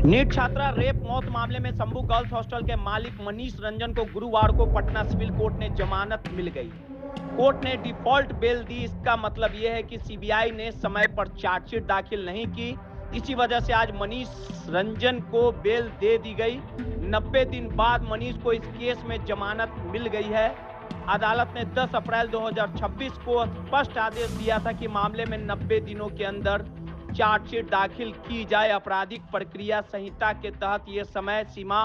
NEET छात्रा rape मौत मामले में शंभू गर्ल्स हॉस्टल के मालिक मनीष रंजन को गुरुवार को पटना सिविल कोर्ट ने जमानत मिल गई। कोर्ट ने डिफॉल्ट बेल दी। इसका मतलब यह है कि सीबीआई ने समय पर चार्जशीट दाखिल नहीं की। इसी वजह से आज मनीष रंजन को बेल दे दी गई। 90 दिन बाद मनीष को इस केस में जमानत मिल गई है। अदालत ने 10 अप्रैल 2026 को स्पष्ट आदेश दिया था कि मामले में 90 दिनों के अंदर चार्जशीट दाखिल की जाए। आपराधिक प्रक्रिया संहिता के तहत यह समय सीमा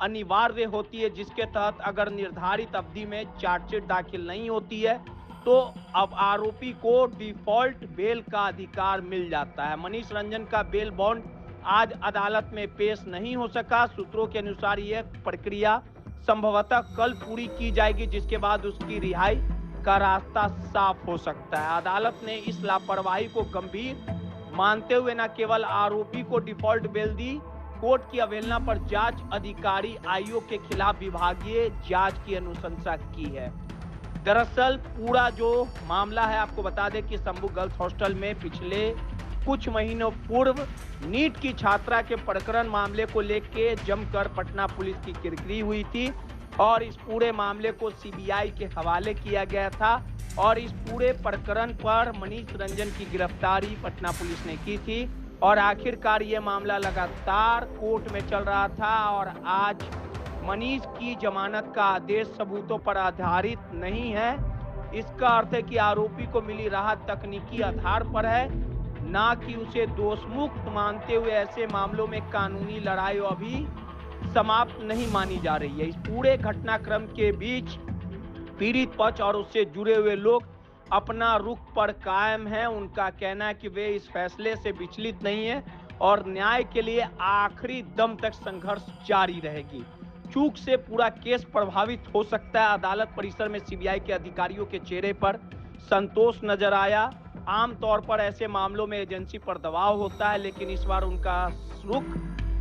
अनिवार्य होती है, जिसके तहत अगर निर्धारित अवधि में चार्जशीट दाखिल नहीं होती है तो अब आरोपी को डिफॉल्ट बेल का अधिकार मिल जाता है। मनीष रंजन का बेल बॉन्ड आज अदालत में पेश नहीं हो सका। सूत्रों के अनुसार यह प्रक्रिया संभवतः कल पूरी की जाएगी, जिसके बाद उसकी रिहाई का रास्ता साफ हो सकता है। अदालत ने इस लापरवाही को गंभीर मानते हुए न केवल आरोपी को डिफॉल्ट बेल दी, कोर्ट की अवहेलना पर जांच अधिकारी आयोग के खिलाफ विभागीय जांच की अनुशंसा की है। दरअसल पूरा जो मामला है, आपको बता दें कि शंभू गर्ल्स हॉस्टल में पिछले कुछ महीनों पूर्व नीट की छात्रा के प्रकरण मामले को लेकर जमकर पटना पुलिस की किरकिरी हुई थी और इस पूरे मामले को सीबीआई के हवाले किया गया था और इस पूरे प्रकरण पर मनीष रंजन की गिरफ्तारी पटना पुलिस ने की थी और आखिरकार ये मामला लगातार कोर्ट में चल रहा था और आज मनीष की जमानत का आदेश सबूतों पर आधारित नहीं है। इसका अर्थ है कि आरोपी को मिली राहत तकनीकी आधार पर है, ना कि उसे दोषमुक्त मानते हुए ऐसे मामलों में कानूनी लड़ाई अभी समाप्त नहीं मानी जा रही है। इस पूरे घटनाक्रम के बीच पीड़ित पक्ष और उससे जुड़े हुए लोग अपना रुख पर कायम हैं। उनका कहना है कि वे इस फैसले से विचलित नहीं है और न्याय के लिए आखिरी दम तक संघर्ष जारी रहेगी। चूक से पूरा केस प्रभावित हो सकता है। अदालत परिसर में सीबीआई के अधिकारियों के चेहरे पर संतोष नजर आया। आमतौर पर ऐसे मामलों में एजेंसी पर दबाव होता है, लेकिन इस बार उनका रुख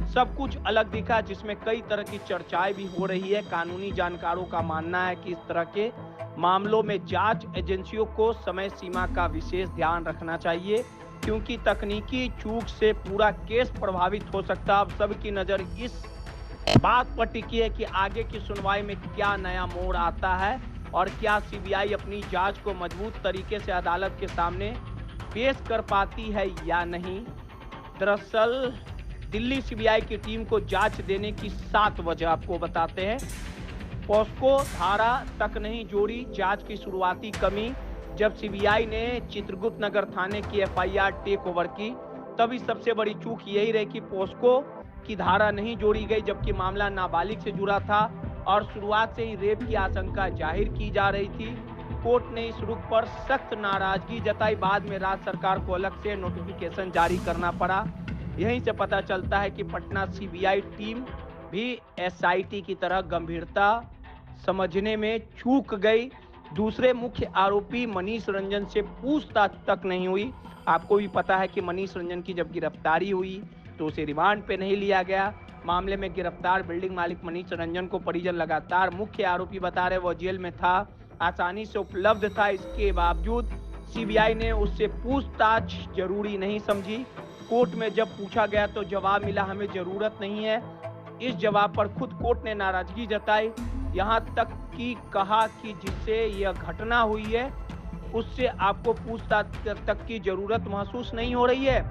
सब कुछ अलग दिखा, जिसमें कई तरह की चर्चाएं भी हो रही है। कानूनी जानकारों का मानना है कि इस तरह के मामलों में जांच एजेंसियों को समय सीमा का विशेष ध्यान रखना चाहिए, क्योंकि तकनीकी चूक से पूरा केस प्रभावित हो सकता है। अब सबकी नजर इस बात पर टिकी है कि आगे की सुनवाई में क्या नया मोड़ आता है और क्या सीबीआई अपनी जांच को मजबूत तरीके से अदालत के सामने पेश कर पाती है या नहीं। दरअसल दिल्ली सीबीआई की टीम को जांच देने की 7 वजह आपको बताते हैं। पॉस्को धारा तक नहीं जोड़ी जांच की शुरुआती कमी। जब सीबीआई ने चित्रगुप्त नगर थाने की एफआईआर टेक ओवर की, तभी सबसे बड़ी चूक यही रही कि पॉस्को की धारा नहीं जोड़ी गई, जबकि मामला नाबालिग से जुड़ा था और शुरुआत से ही रेप की आशंका जाहिर की जा रही थी। कोर्ट ने इस रुख पर सख्त नाराजगी जताई। बाद में राज्य सरकार को अलग से नोटिफिकेशन जारी करना पड़ा। यहीं से पता चलता है कि पटना सीबीआई टीम भी एसआईटी की तरह गंभीरता समझने में चूक गई। दूसरे मुख्य आरोपी मनीष रंजन से पूछताछ तक नहीं हुई। आपको भी पता है कि मनीष रंजन की जब गिरफ्तारी हुई तो उसे रिमांड पे नहीं लिया गया। मामले में गिरफ्तार बिल्डिंग मालिक मनीष रंजन को परिजन लगातार मुख्य आरोपी बता रहे, वो जेल में था, आसानी से उपलब्ध था। इसके बावजूद सीबीआई ने उससे पूछताछ जरूरी नहीं समझी। कोर्ट में जब पूछा गया तो जवाब मिला, हमें जरूरत नहीं है। इस जवाब पर खुद कोर्ट ने नाराजगी जताई, यहाँ तक कि कहा कि जिससे यह घटना हुई है उससे आपको पूछताछ तक की जरूरत महसूस नहीं हो रही है।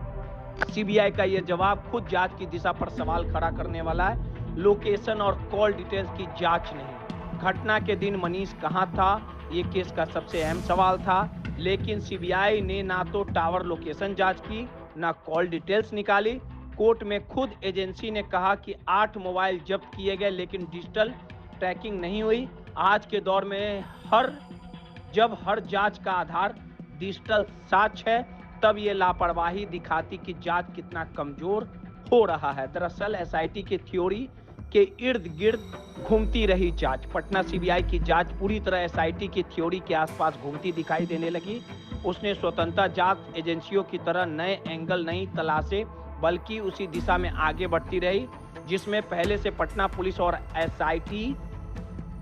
सीबीआई का यह जवाब खुद जांच की दिशा पर सवाल खड़ा करने वाला है। लोकेशन और कॉल डिटेल्स की जांच नहीं। घटना के दिन मनीष कहां था, ये केस का सबसे अहम सवाल था, लेकिन सीबीआई ने ना तो टावर लोकेशन जांच की, ना कॉल डिटेल्स निकाली। कोर्ट में खुद एजेंसी ने कहा कि 8 मोबाइल जब्त किए गए, लेकिन डिजिटल ट्रैकिंग नहीं हुई। आज के दौर में जब हर जांच का आधार डिजिटल साक्ष्य है, तब ये लापरवाही दिखाती कि जांच कितना कमजोर हो रहा है। दरअसल एसआईटी की थ्योरी के इर्द गिर्द घूमती रही जांच। पटना सीबीआई की जांच पूरी तरह एसआईटी की थ्योरी के आसपास घूमती दिखाई देने लगी। उसने स्वतंत्रता जांच एजेंसियों की तरह नए एंगल नहीं तलाशे, बल्कि उसी दिशा में आगे बढ़ती रही जिसमें पहले से पटना पुलिस और एसआईटी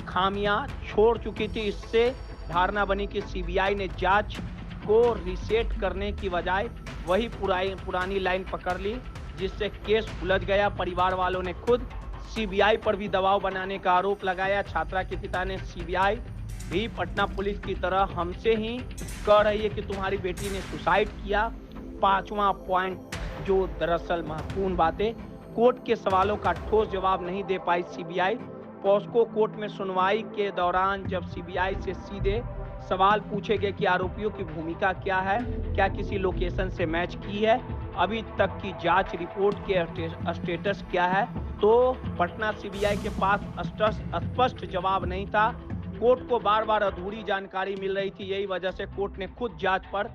खामियां छोड़ चुकी थी। इससे धारणा बनी कि सीबीआई ने जांच को रीसेट करने की बजाय वही पुरानी लाइन पकड़ ली, जिससे केस उलझ गया। परिवार वालों ने खुद सीबीआई पर भी दबाव बनाने का आरोप लगाया। छात्रा के पिता ने सीबीआई भी पटना पुलिस की तरह हमसे ही कह रही है कि तुम्हारी बेटी ने सुसाइड किया। पांचवा पॉइंट जो दरअसल महत्वपूर्ण बातें, कोर्ट के सवालों का ठोस जवाब नहीं दे पाई सीबीआई। पॉस्को कोर्ट में सुनवाई के दौरान जब सीबीआई से सीधे सवाल पूछे गए कि आरोपियों की भूमिका क्या है, क्या किसी लोकेशन से मैच की है, अभी तक की जांच रिपोर्ट के स्टेटस क्या है, तो पटना सीबीआई के पास स्पष्ट जवाब नहीं था। कोर्ट को बार बार अधूरी जानकारी मिल रही थी। यही वजह से कोर्ट ने खुद जांच पर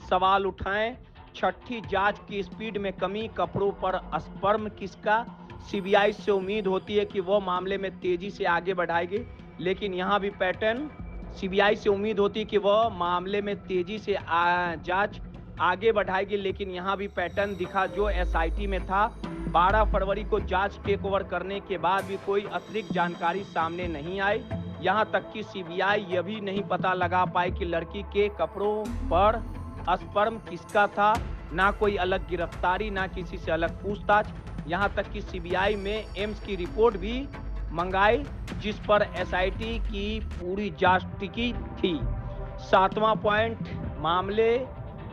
सवाल उठाए। छठी जांच की स्पीड में कमी, कपड़ों पर स्पर्म किसका। सीबीआई से उम्मीद होती है कि वह मामले में तेजी से आगे बढ़ाएगी, लेकिन यहां भी पैटर्न, सीबीआई से उम्मीद होती है कि वह मामले में तेजी से जांच आगे बढ़ाएगी, लेकिन यहां भी पैटर्न दिखा जो एसआईटी में था। 12 फरवरी को जांच टेक ओवर करने के बाद भी कोई अतिरिक्त जानकारी सामने नहीं आई। यहां तक कि सीबीआई यह भी नहीं पता लगा पाई कि लड़की के कपड़ों पर स्पर्म किसका था। ना कोई अलग गिरफ्तारी, ना किसी से अलग पूछताछ। यहां तक कि सीबीआई में एम्स की रिपोर्ट भी मंगाई, जिस पर एसआईटी की पूरी जांच टिकी थी। सातवां पॉइंट,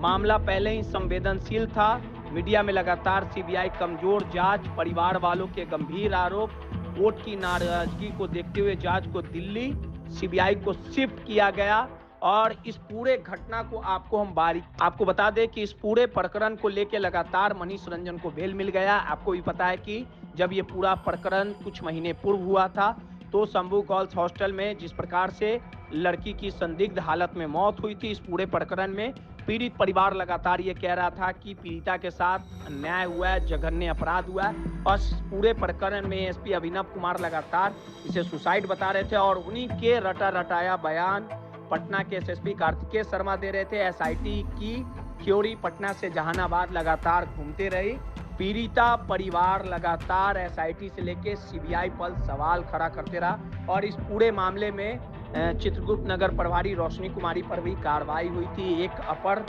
मामला पहले ही संवेदनशील था। मीडिया में लगातार सीबीआई कमजोर जांच, परिवार वालों के गंभीर आरोप, कोर्ट की नाराजगी को देखते हुए जांच को दिल्ली सीबीआई को शिफ्ट किया गया। और इस पूरे घटना को आपको बता दें कि इस पूरे प्रकरण को लेकर लगातार मनीष रंजन को बेल मिल गया। आपको भी पता है कि जब ये पूरा प्रकरण कुछ महीने पूर्व हुआ था, तो शंभू गर्ल्स हॉस्टल में जिस प्रकार से लड़की की संदिग्ध हालत में मौत हुई थी, इस पूरे प्रकरण में पीड़ित परिवार लगातार ये कह रहा था कि पीड़िता के साथ अन्याय हुआ है, जघन्य अपराध हुआ है। और पूरे प्रकरण में एसपी अभिनव कुमार लगातार इसे सुसाइड बता रहे थे, और उन्हीं के रटाया बयान पटना के एसएसपी कार्तिकेय शर्मा दे रहे थे। एसआईटी की थ्योरी पटना से जहानाबाद लगातार घूमते रही। पीड़िता परिवार लगातार एसआईटी से लेकर सीबीआई पर सवाल खड़ा करते रहा, और इस पूरे मामले में चित्रगुप्त नगर प्रभारी रोशनी कुमारी पर भी कार्रवाई हुई थी। एक अपर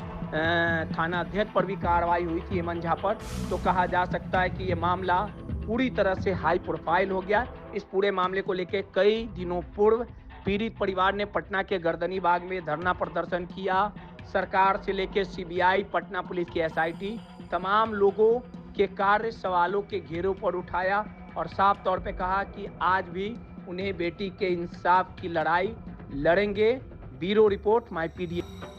थाना अध्यक्ष पर भी कार्रवाई हुई थी, हेमंत झा पर। तो कहा जा सकता है कि ये मामला पूरी तरह से हाई प्रोफाइल हो गया। इस पूरे मामले को लेकर कई दिनों पूर्व पीड़ित परिवार ने पटना के गर्दनी बाग में धरना प्रदर्शन किया। सरकार से लेकर सीबीआई, पटना पुलिस की एसआईटी, तमाम लोगों के कार्य सवालों के घेरों पर उठाया, और साफ तौर पे कहा कि आज भी उन्हें बेटी के इंसाफ की लड़ाई लड़ेंगे। ब्यूरो रिपोर्ट, माई पीडीएफ।